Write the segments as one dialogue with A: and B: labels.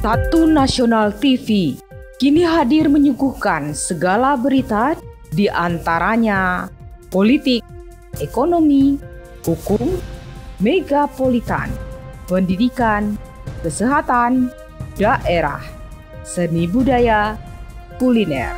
A: Satu Nasional TV kini hadir menyuguhkan segala berita, di antaranya politik, ekonomi, hukum, megapolitan, pendidikan, kesehatan, daerah, seni budaya, kuliner.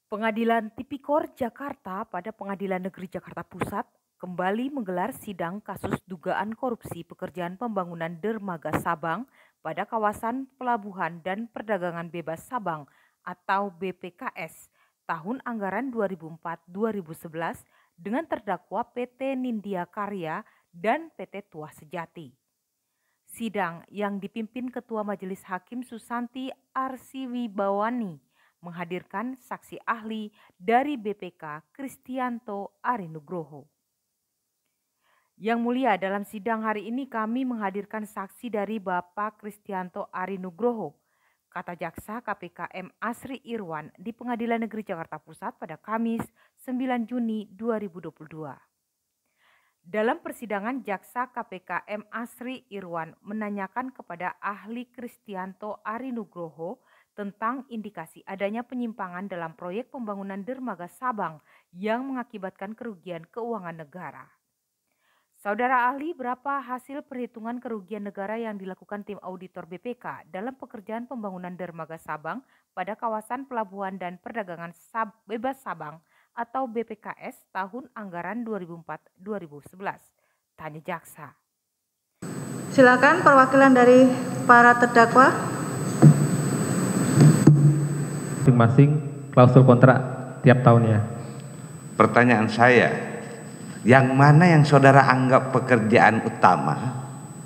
A: Pengadilan Tipikor Jakarta pada Pengadilan Negeri Jakarta Pusat kembali menggelar sidang kasus dugaan korupsi pekerjaan pembangunan dermaga Sabang pada kawasan Pelabuhan dan Perdagangan Bebas Sabang atau BPKS tahun anggaran 2004-2011 dengan terdakwa PT Nindya Karya dan PT Tuah Sejati. Sidang yang dipimpin Ketua Majelis Hakim Susanti Arsiwibawani menghadirkan saksi ahli dari BPK Kristianto Arinugroho. Yang mulia, dalam sidang hari ini kami menghadirkan saksi dari Bapak Kristianto Arinugroho, kata Jaksa KPK M. Asri Irwan di Pengadilan Negeri Jakarta Pusat pada Kamis 9 Juni 2022. Dalam persidangan, Jaksa KPK M. Asri Irwan menanyakan kepada ahli Kristianto Arinugroho tentang indikasi adanya penyimpangan dalam proyek pembangunan dermaga Sabang yang mengakibatkan kerugian keuangan negara. Saudara ahli, berapa hasil perhitungan kerugian negara yang dilakukan tim auditor BPK dalam pekerjaan pembangunan dermaga Sabang pada kawasan Pelabuhan dan Perdagangan Bebas Sabang atau BPKS tahun anggaran 2004-2011? Tanya jaksa.
B: Silakan perwakilan dari para terdakwa.
C: Masing-masing klausul kontrak tiap tahunnya.
D: Pertanyaan saya, yang mana yang saudara anggap pekerjaan utama,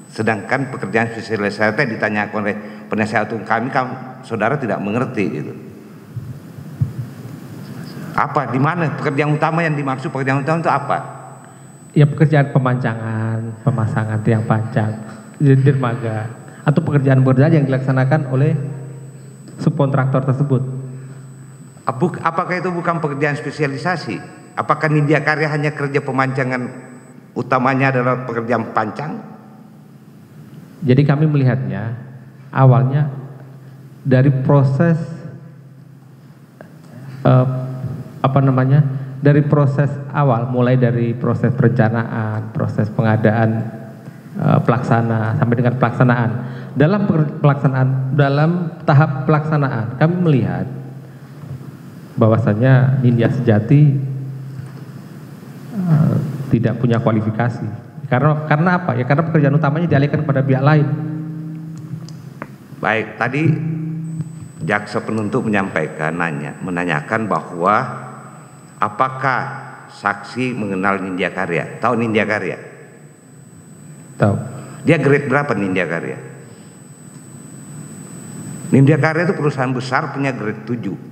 D: sedangkan pekerjaan spesialisasi ditanyakan oleh penasihat hukum kami saudara tidak mengerti itu. Apa, di mana pekerjaan utama yang dimaksud? Pekerjaan utama itu apa?
C: Ya, pekerjaan pemancangan, pemasangan tiang pancang di dermaga, atau pekerjaan yang dilaksanakan oleh subkontraktor tersebut.
D: Apakah itu bukan pekerjaan spesialisasi? Apakah Nindya Karya hanya kerja pemancangan, utamanya adalah pekerjaan pancang?
C: Jadi kami melihatnya awalnya dari proses dari proses awal, mulai dari proses perencanaan, proses pengadaan, pelaksana sampai dengan pelaksanaan. Dalam tahap pelaksanaan kami melihat bahwasanya Nindya Sejati tidak punya kualifikasi. Karena apa? Ya karena pekerjaan utamanya dialihkan kepada pihak lain.
D: Baik, tadi jaksa penuntut menanyakan bahwa apakah saksi mengenal Nindya Karya? Tahu Nindya Karya?
C: Tahu.
D: Dia grade berapa Nindya Karya? Nindya Karya itu perusahaan besar, punya grade 7.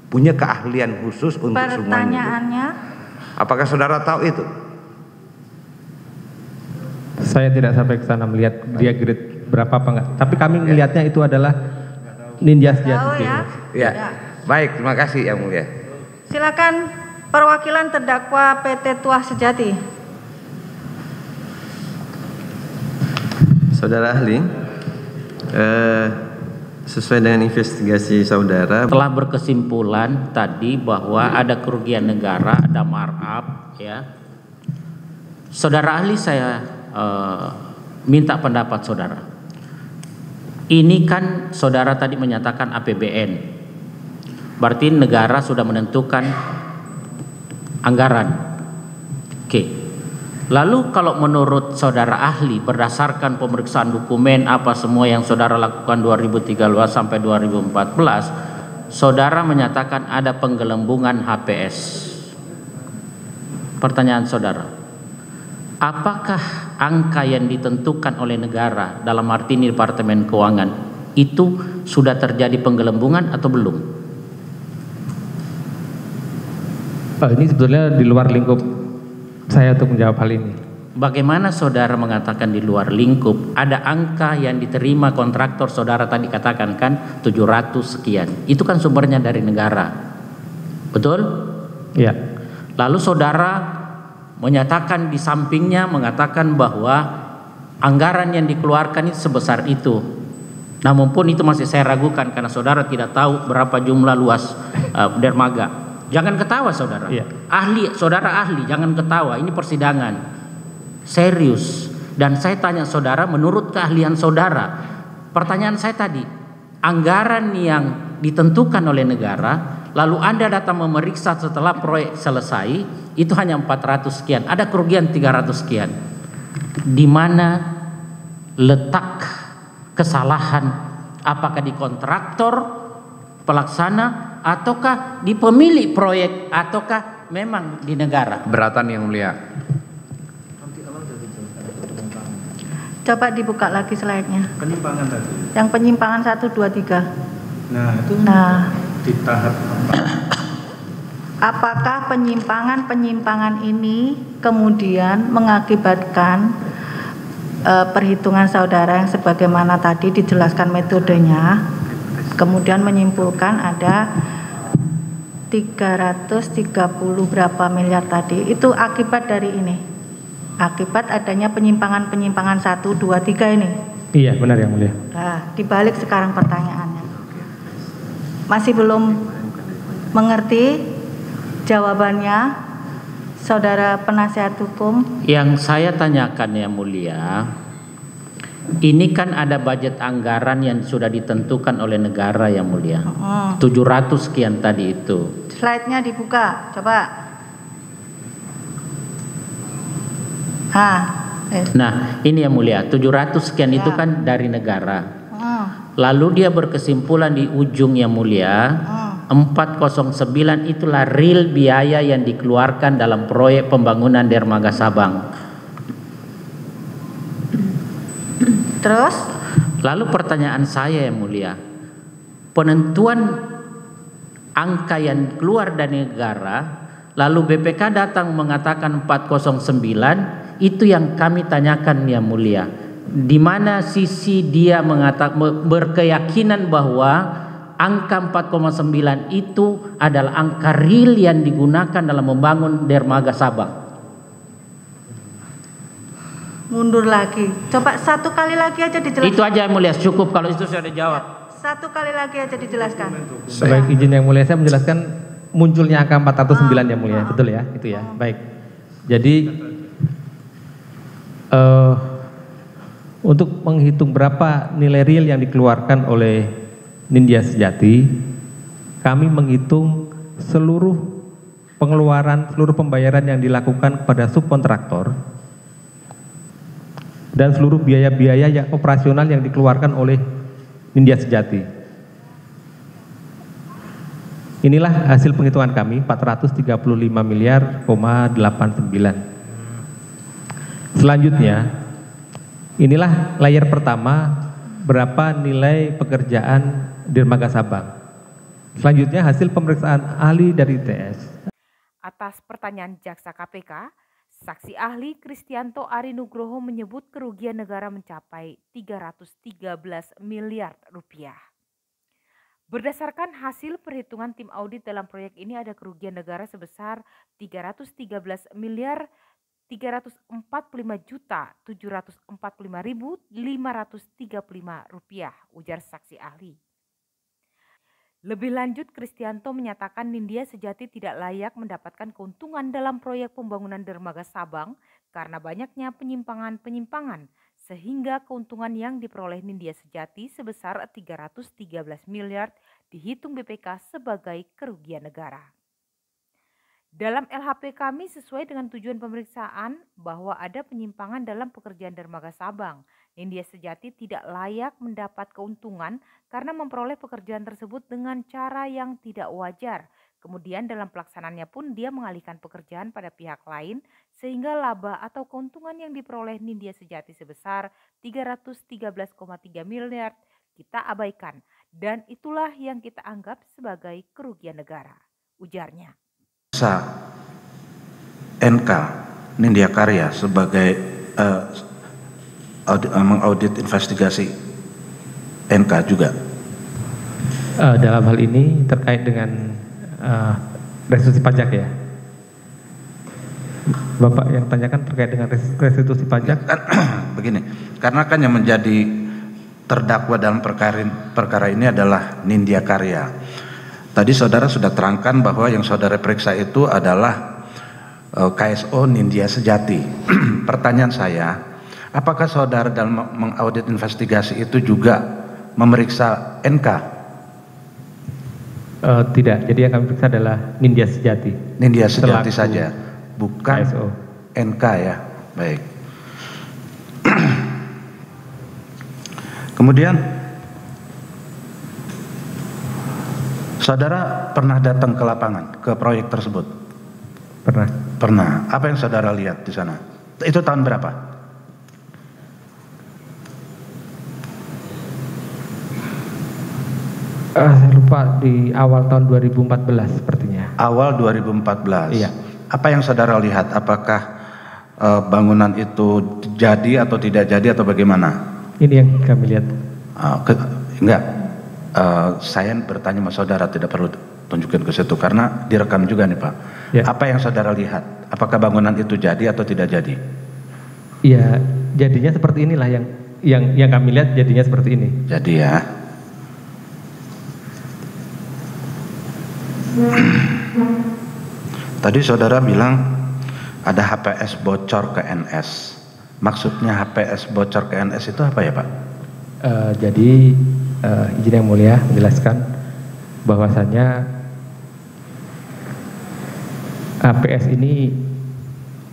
D: Punya keahlian khusus untuk semuanya.
B: Pertanyaannya,
D: apakah saudara tahu itu?
C: Saya tidak sampai ke sana melihat dia grade berapa apa enggak. Tapi kami melihatnya itu adalah Nindya Sejati.
D: Ya. Baik, terima kasih yang mulia.
B: Silakan perwakilan terdakwa PT Tuah Sejati.
E: Saudara ahli, sesuai dengan investigasi saudara
F: telah berkesimpulan tadi bahwa ada kerugian negara, ada markup, ya. Saudara ahli, saya minta pendapat saudara. Ini kan saudara tadi menyatakan APBN, berarti negara sudah menentukan anggaran. Oke. Lalu kalau menurut saudara ahli, berdasarkan pemeriksaan dokumen apa semua yang saudara lakukan 2013 sampai 2014, saudara menyatakan ada penggelembungan HPS. Pertanyaan saudara, apakah angka yang ditentukan oleh negara, dalam arti ini Departemen Keuangan, itu sudah terjadi penggelembungan atau belum?
C: Ini sebetulnya di luar lingkup saya untuk menjawab hal ini.
F: Bagaimana saudara mengatakan di luar lingkup? Ada angka yang diterima kontraktor, saudara tadi katakan kan 700 sekian. Itu kan sumbernya dari negara. Betul?
C: Iya.
F: Lalu saudara menyatakan di sampingnya mengatakan bahwa anggaran yang dikeluarkan itu sebesar itu. Namun pun itu masih saya ragukan karena saudara tidak tahu berapa jumlah luas dermaga. Jangan ketawa saudara.
C: Iya.
F: Saudara ahli, jangan ketawa. Ini persidangan serius. Dan saya tanya saudara, menurut keahlian saudara, pertanyaan saya tadi, anggaran yang ditentukan oleh negara, lalu Anda datang memeriksa setelah proyek selesai, itu hanya 400 sekian. Ada kerugian 300 sekian. Di mana letak kesalahan? Apakah di kontraktor, pelaksana, ataukah di pemilik proyek, ataukah memang di negara?
G: Keberatan Yang Mulia.
B: Coba dibuka lagi slide-nya.
H: Penyimpangan tadi.
B: Yang penyimpangan 1, 2, 3.
H: Nah, itu di tahap apa?
B: Apakah penyimpangan ini kemudian mengakibatkan perhitungan saudara yang sebagaimana tadi dijelaskan metodenya, kemudian menyimpulkan ada 330 berapa miliar tadi, itu akibat dari ini, akibat adanya penyimpangan 1, 2, 3 ini.
C: Iya, benar Yang Mulia.
B: Nah, dibalik sekarang pertanyaannya, masih belum mengerti jawabannya saudara penasihat hukum?
F: Yang saya tanyakan Yang Mulia, ini kan ada budget anggaran yang sudah ditentukan oleh negara Yang Mulia. 700 sekian tadi itu.
B: Slide-nya dibuka, coba.
F: Nah, ini Yang Mulia, 700 sekian itu kan dari negara. Lalu dia berkesimpulan di ujung Yang Mulia, 409 itulah real biaya yang dikeluarkan dalam proyek pembangunan dermaga Sabang.
B: Terus?
F: Lalu pertanyaan saya Yang Mulia, penentuan angka yang keluar dari negara, lalu BPK datang mengatakan 409, itu yang kami tanyakan Yang Mulia. Di mana sisi dia berkeyakinan bahwa angka 4,9 itu adalah angka real yang digunakan dalam membangun dermaga Sabang.
B: Mundur lagi. Coba satu kali lagi aja dijelaskan.
F: Itu aja Yang Mulia, cukup kalau itu sudah dijawab.
B: Satu kali lagi aja dijelaskan.
C: Baik, izin Yang Mulia, saya menjelaskan munculnya angka 409 Yang Mulia, betul ya? Itu ya. Baik. Jadi untuk menghitung berapa nilai real yang dikeluarkan oleh Nindya Sejati, kami menghitung seluruh pengeluaran, seluruh pembayaran yang dilakukan kepada subkontraktor dan seluruh biaya-biaya yang operasional yang dikeluarkan oleh Nindya Sejati. Inilah hasil penghitungan kami, 435 miliar,89. Selanjutnya, inilah layar pertama berapa nilai pekerjaan dermaga Sabang. Selanjutnya hasil pemeriksaan ahli dari ITS.
A: Atas pertanyaan jaksa KPK, saksi ahli Kristianto Ari Nugroho menyebut kerugian negara mencapai 313 miliar rupiah. Berdasarkan hasil perhitungan tim audit dalam proyek ini ada kerugian negara sebesar 313 miliar 345.745.535 rupiah, ujar saksi ahli. Lebih lanjut, Kristianto menyatakan Nindya Sejati tidak layak mendapatkan keuntungan dalam proyek pembangunan dermaga Sabang karena banyaknya penyimpangan-penyimpangan, sehingga keuntungan yang diperoleh Nindya Sejati sebesar 313 miliar dihitung BPK sebagai kerugian negara. Dalam LHP kami sesuai dengan tujuan pemeriksaan bahwa ada penyimpangan dalam pekerjaan dermaga Sabang. Nindya Sejati tidak layak mendapat keuntungan karena memperoleh pekerjaan tersebut dengan cara yang tidak wajar. Kemudian dalam pelaksanaannya pun dia mengalihkan pekerjaan pada pihak lain sehingga laba atau keuntungan yang diperoleh Nindya Sejati sebesar 313,3 miliar kita abaikan. Dan itulah yang kita anggap sebagai kerugian negara, ujarnya.
I: NK Nindya Karya sebagai mengaudit investigasi NK juga.
C: Dalam hal ini terkait dengan restitusi pajak ya. Bapak yang tanyakan terkait dengan restitusi pajak.
I: Begini, karena kan yang menjadi terdakwa dalam perkara ini adalah Nindya Karya. Tadi saudara sudah terangkan bahwa yang saudara periksa itu adalah KSO Nindya Sejati. Pertanyaan saya, apakah saudara dalam mengaudit investigasi itu juga memeriksa NK?
C: Tidak, jadi yang kami periksa adalah Nindya Sejati.
I: Nindya Sejati saja, bukan
C: KSO.
I: NK ya, baik. Kemudian saudara pernah datang ke lapangan, ke proyek tersebut?
C: Pernah.
I: Pernah. Apa yang saudara lihat di sana? Itu tahun berapa?
C: Saya lupa, di awal tahun 2014 sepertinya.
I: Awal 2014.
C: Iya.
I: Apa yang saudara lihat? Apakah bangunan itu jadi atau tidak jadi atau bagaimana?
C: Ini yang kami lihat.
I: Enggak. Saya bertanya sama saudara, tidak perlu tunjukkan ke situ karena direkam juga nih Pak.
C: Ya.
I: Apa yang saudara lihat? Apakah bangunan itu jadi atau tidak jadi?
C: Iya, jadinya seperti inilah yang kami lihat, jadinya seperti ini.
I: Jadi ya. Tadi saudara bilang ada HPS bocor ke NS. Maksudnya HPS bocor ke NS itu apa ya Pak?
C: Jadi izin yang mulia menjelaskan bahwasannya HPS ini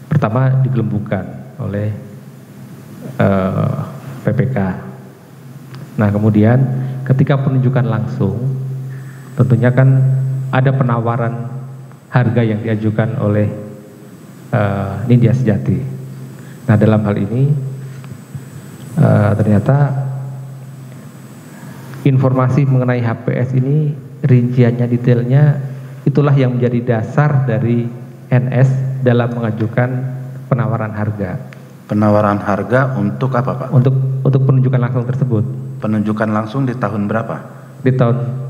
C: pertama digelembungkan oleh PPK. Nah kemudian ketika penunjukan langsung tentunya kan ada penawaran harga yang diajukan oleh Nindya Sejati. Nah dalam hal ini ternyata informasi mengenai HPS ini rinciannya, detailnya itulah yang menjadi dasar dari NS dalam mengajukan penawaran harga.
I: Penawaran harga untuk apa Pak?
C: Untuk penunjukan langsung tersebut.
I: Penunjukan langsung di tahun berapa?
C: Di tahun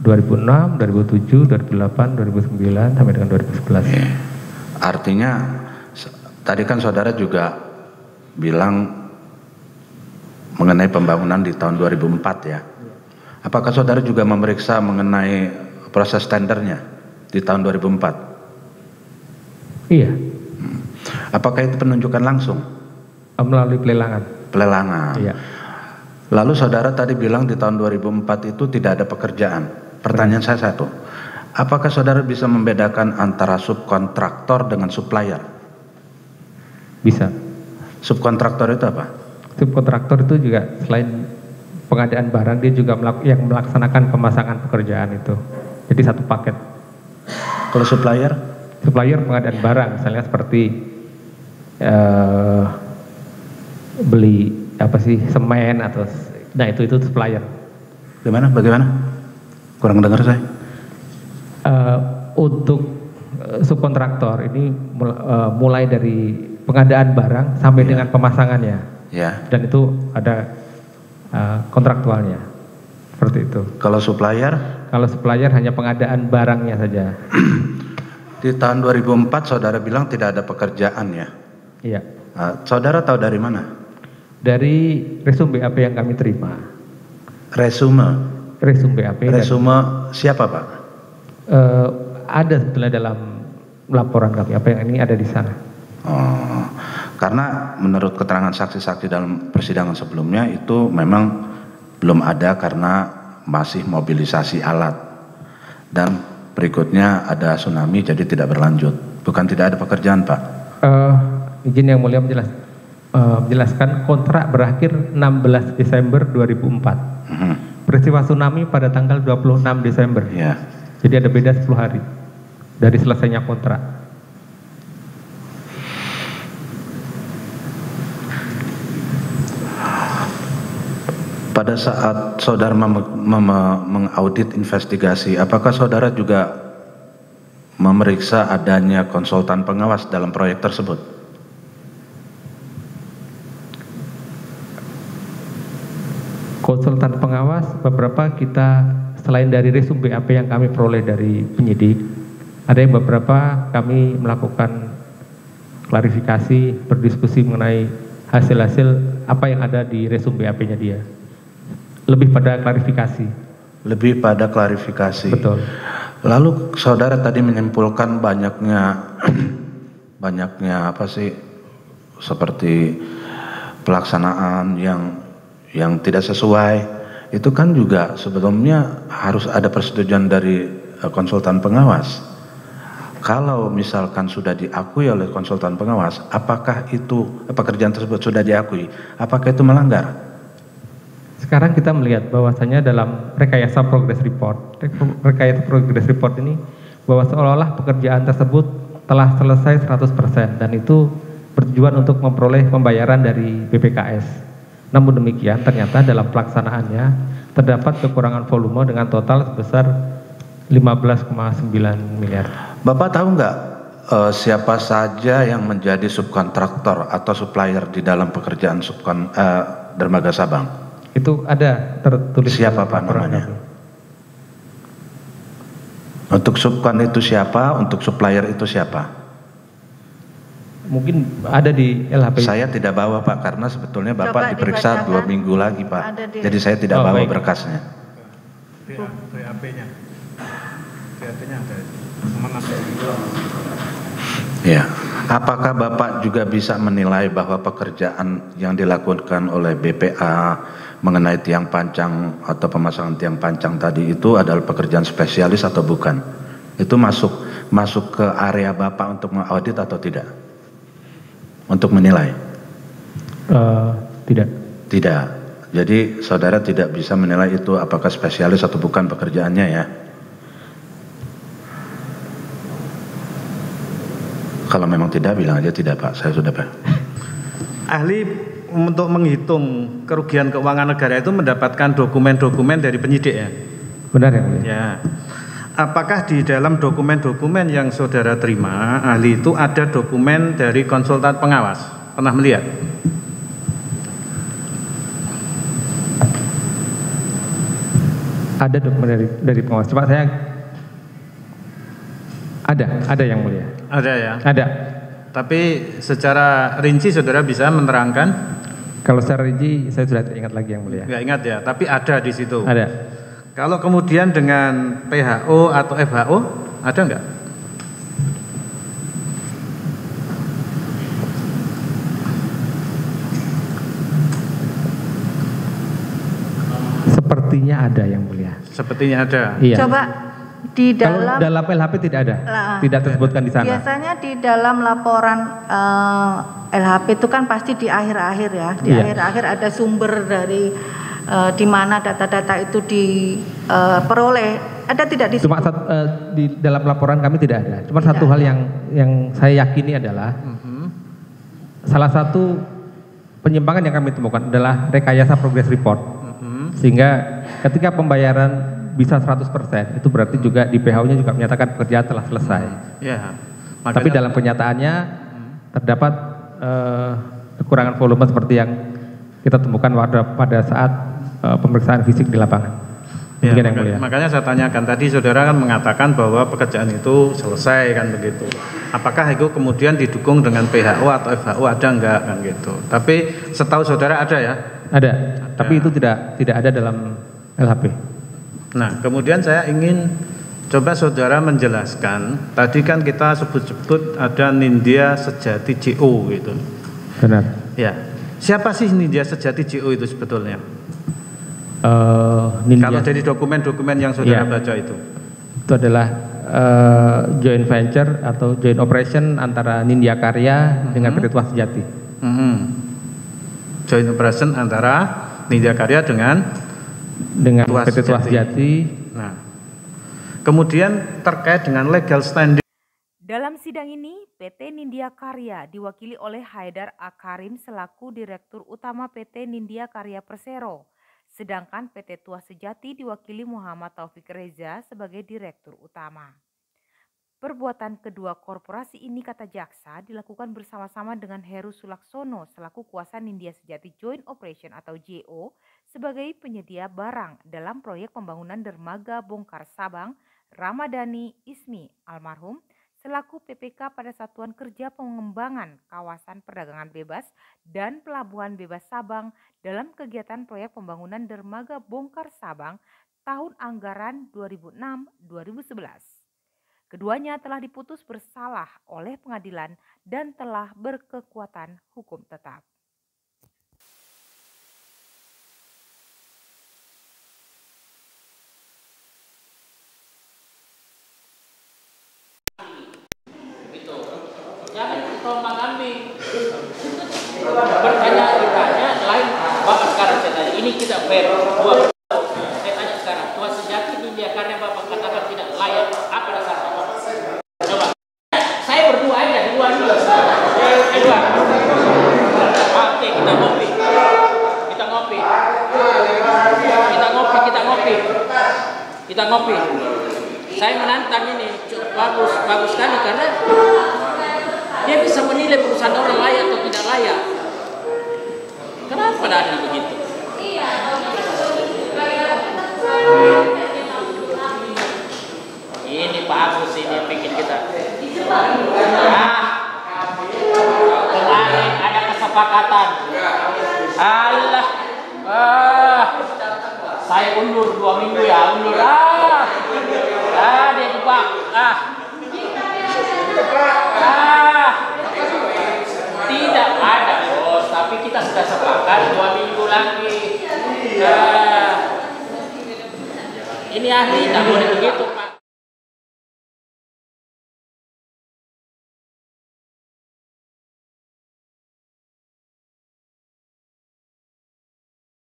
C: 2006, 2007, 2008, 2009 sampai dengan 2011.
I: Artinya tadi kan saudara juga bilang mengenai pembangunan di tahun 2004 ya. Apakah saudara juga memeriksa mengenai proses tendernya di tahun 2004?
C: Iya.
I: Apakah itu penunjukan langsung?
C: Melalui pelelangan.
I: Pelelangan.
C: Iya.
I: Lalu saudara tadi bilang di tahun 2004 itu tidak ada pekerjaan. Pertanyaan saya satu, apakah saudara bisa membedakan antara subkontraktor dengan supplier?
C: Bisa.
I: Subkontraktor itu apa?
C: Subkontraktor itu juga selain pengadaan barang, dia juga yang melaksanakan pemasangan pekerjaan itu. Jadi satu paket.
I: Kalau supplier?
C: Supplier pengadaan barang, misalnya seperti beli apa sih, semen atau, nah itu supplier.
I: Bagaimana? Kurang dengar saya.
C: Untuk subkontraktor ini mulai dari pengadaan barang sampai dengan pemasangannya.
I: Ya.
C: Dan itu ada kontraktualnya. Seperti itu.
I: Kalau supplier?
C: Kalau supplier hanya pengadaan barangnya saja.
I: Di tahun 2004 saudara bilang tidak ada pekerjaan ya?
C: Iya.
I: Saudara tahu dari mana?
C: Dari resume BAP yang kami terima.
I: Resume
C: BAP.
I: Resume siapa Pak?
C: Ada sebetulnya dalam laporan kami. Apa yang ini ada di sana.
I: Oh, karena menurut keterangan saksi-saksi dalam persidangan sebelumnya itu memang belum ada karena masih mobilisasi alat. Dan berikutnya ada tsunami jadi tidak berlanjut. Bukan tidak ada pekerjaan Pak?
C: Izin yang mulia menjelaskan kontrak berakhir 16 Desember 2004. Peristiwa tsunami pada tanggal 26 Desember.
I: Ya.
C: Jadi ada beda 10 hari dari selesainya kontrak.
I: Pada saat saudara mengaudit investigasi, apakah saudara juga memeriksa adanya konsultan pengawas dalam proyek tersebut?
C: Konsultan pengawas beberapa kita, selain dari resume BAP yang kami peroleh dari penyidik, ada yang beberapa kami melakukan klarifikasi, berdiskusi mengenai hasil-hasil apa yang ada di resum BAP-nya dia. Lebih pada klarifikasi.
I: Lebih pada klarifikasi.
C: Betul.
I: Lalu saudara tadi menyimpulkan banyaknya apa sih, seperti pelaksanaan yang tidak sesuai. Itu kan juga sebelumnya harus ada persetujuan dari konsultan pengawas. Kalau misalkan sudah diakui oleh konsultan pengawas, apakah itu pekerjaan tersebut sudah diakui? Apakah itu melanggar?
C: Sekarang kita melihat bahwasanya dalam rekayasa progress report ini bahwa seolah-olah pekerjaan tersebut telah selesai 100% dan itu bertujuan untuk memperoleh pembayaran dari BPKS. Namun demikian ternyata dalam pelaksanaannya terdapat kekurangan volume dengan total sebesar 15,9 miliar.
I: Bapak tahu nggak siapa saja yang menjadi subkontraktor atau supplier di dalam pekerjaan Dermaga Sabang?
C: Itu ada tertulis.
I: Siapa Pak namanya? Untuk subkon itu siapa? Untuk supplier itu siapa?
C: Mungkin ada di LHP.
I: Saya tidak bawa Pak, karena sebetulnya Bapak diperiksa 2 minggu lagi Pak. Jadi saya tidak bawa berkasnya.
H: BAP-nya. BAP-nya ada.
I: Ya. Apakah Bapak juga bisa menilai bahwa pekerjaan yang dilakukan oleh BPA mengenai tiang pancang atau pemasangan tiang pancang tadi itu adalah pekerjaan spesialis atau bukan? Itu masuk ke area Bapak untuk mengaudit atau tidak? Untuk menilai?
C: Tidak.
I: Tidak. Jadi saudara tidak bisa menilai itu apakah spesialis atau bukan pekerjaannya ya? Kalau memang tidak, bilang aja tidak Pak, saya sudah Pak.
H: Ahli untuk menghitung kerugian keuangan negara itu mendapatkan dokumen-dokumen dari penyidik ya?
C: Benar ya mulia?
H: Ya. Apakah di dalam dokumen-dokumen yang saudara terima, ahli itu ada dokumen dari konsultan pengawas? Pernah melihat?
C: Ada dokumen dari pengawas. Coba saya ada yang mulia.
H: Ada ya?
C: Ada.
H: Tapi secara rinci saudara bisa menerangkan?
C: Kalau secara rinci saya sudah ingat lagi yang mulia.
H: Enggak ingat ya, tapi ada di situ.
C: Ada.
H: Kalau kemudian dengan PHO atau FHO, ada enggak?
C: Sepertinya ada yang mulia.
H: Sepertinya ada.
C: Iya.
B: Coba di
C: dalam LHP tidak ada, tidak tersebutkan di sana.
B: Biasanya di dalam laporan LHP itu kan pasti di akhir-akhir ya, di akhir-akhir ada sumber dari di mana data-data itu diperoleh. Ada tidak di situ?
C: Cuma di dalam laporan kami tidak ada. Cuma satu hal yang saya yakini adalah salah satu penyimpangan yang kami temukan adalah rekayasa progress report. Sehingga ketika pembayaran bisa 100%, itu berarti juga di PHU-nya juga menyatakan pekerjaan telah selesai.
H: Ya, makanya,
C: tapi dalam kenyataannya terdapat kekurangan volume seperti yang kita temukan pada saat pemeriksaan fisik di lapangan.
H: Ya, makanya saya tanyakan tadi, saudara kan mengatakan bahwa pekerjaan itu selesai kan begitu. Apakah itu kemudian didukung dengan PHO atau FHO, ada enggak kan gitu. Tapi setahu saudara ada ya?
C: Ada. Tapi itu tidak ada dalam LHP.
H: Nah, kemudian saya ingin coba saudara menjelaskan, tadi kan kita sebut-sebut ada Nindya Sejati JO gitu.
C: Benar.
H: Ya. Siapa sih Nindya Sejati JO itu sebetulnya? Kalau dari dokumen-dokumen yang saudara baca itu
C: adalah joint venture atau joint operation antara Nindya Karya dengan PT Tuas Sejati.
H: Joint operation antara Nindya Karya dengan
C: PT Tuas Sejati.
H: Nah, kemudian terkait dengan legal standing.
A: Dalam sidang ini, PT Nindya Karya diwakili oleh Haidar Akarim selaku Direktur Utama PT Nindya Karya Persero. Sedangkan PT Tuas Sejati diwakili Muhammad Taufik Reza sebagai Direktur Utama. Perbuatan kedua korporasi ini, kata jaksa, dilakukan bersama-sama dengan Heru Sulaksono selaku kuasa Nindya Sejati Joint Operation atau JO sebagai penyedia barang dalam proyek pembangunan dermaga bongkar Sabang Ramadhani Ismi almarhum selaku PPK pada Satuan Kerja Pengembangan Kawasan Perdagangan Bebas dan Pelabuhan Bebas Sabang dalam kegiatan proyek pembangunan dermaga bongkar Sabang tahun anggaran 2006-2011. Keduanya telah diputus bersalah oleh pengadilan dan telah berkekuatan hukum tetap.
F: Jangan terombang ambing. Bertanya lain. Bapak sekarang saya tanya, ini tidak fair. Saya tanya sekarang, tua sejati Nindya Karya Bapak katakan tidak layak. Apa dasar Bapak? Coba. Saya berdua aja, dua. Oke, kita ngopi. Kita ngopi. Saya menantang ini bagus sekali karena dia bisa menilai perusahaan orang layak atau tidak layak. Kenapa ada begitu? Ini Pak Agus ini yang bikin kita. Kemarin ada kesepakatan. Allah. Saya undur 2 minggu ya, undur. Dia jebak. Tidak ada bos, tapi kita sudah sepakat 2 minggu lagi. Ini ahli, tak boleh begitu.